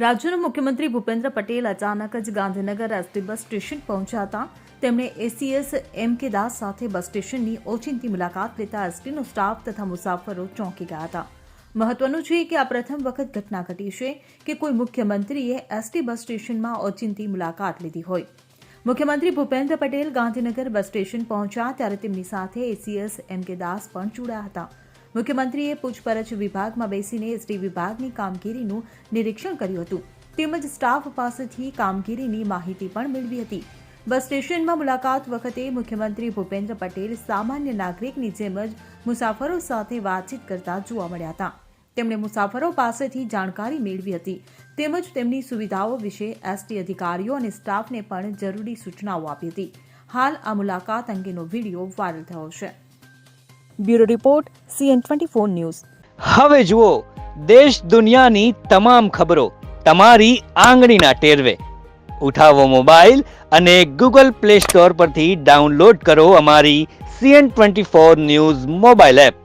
રાજ્યના મુખ્યમંત્રી ભૂપેન્દ્ર પટેલ અચાનક જ ગાંધીનગર એસટી બસ સ્ટેશન પહોંચ્યા હતા. તેમણે એસીએસ એમ.કે. દાસ સાથે બસ સ્ટેશનની ઓચિંતી મુલાકાત લેતા એસટીનો સ્ટાફ તથા મુસાફરો ચોંકી ગયા હતા. મહત્વનું છે કે આ પ્રથમ વખત ઘટના ઘટી છે કે કોઈ મુખ્યમંત્રીએ એસટી બસ સ્ટેશનમાં ઓચિંતી મુલાકાત લીધી હોય. મુખ્યમંત્રી ભૂપેન્દ્ર પટેલ ગાંધીનગર બસ સ્ટેશન પહોંચ્યા ત્યારે તેમની સાથે એસીએસ એમ.કે. દાસ પણ જોડાયા હતા. મુખ્યમંત્રીએ પૂછપરછ વિભાગમાં બેસીને એસટી વિભાગની કામગીરીનું નિરીક્ષણ કર્યું હતું તેમજ સ્ટાફ પાસેથી કામગીરીની માહિતી પણ મેળવી હતી. બસ સ્ટેશનમાં મુલાકાત વખતે મુખ્યમંત્રી ભૂપેન્દ્ર પટેલ સામાન્ય નાગરિકની જેમ જ મુસાફરો સાથે વાતચીત કરતા જોવા મળ્યા હતા. તેમણે મુસાફરો પાસેથી જાણકારી મેળવી હતી તેમજ તેમની સુવિધાઓ વિશે એસટી અધિકારીઓ અને સ્ટાફને પણ જરૂરી સૂચનાઓ આપી હતી. હાલ આ મુલાકાત અંગેનો વિડીયો વાયરલ થયો છે. Bureau report CN24 news. હવે જુઓ દેશ દુનિયાની તમામ ખબરો તમારી આંગળીના ટેરવે. ઉઠાવો મોબાઈલ અને Google Play Store પરથી ડાઉનલોડ કરો અમારી CN24 ન્યૂઝ મોબાઈલ એપ.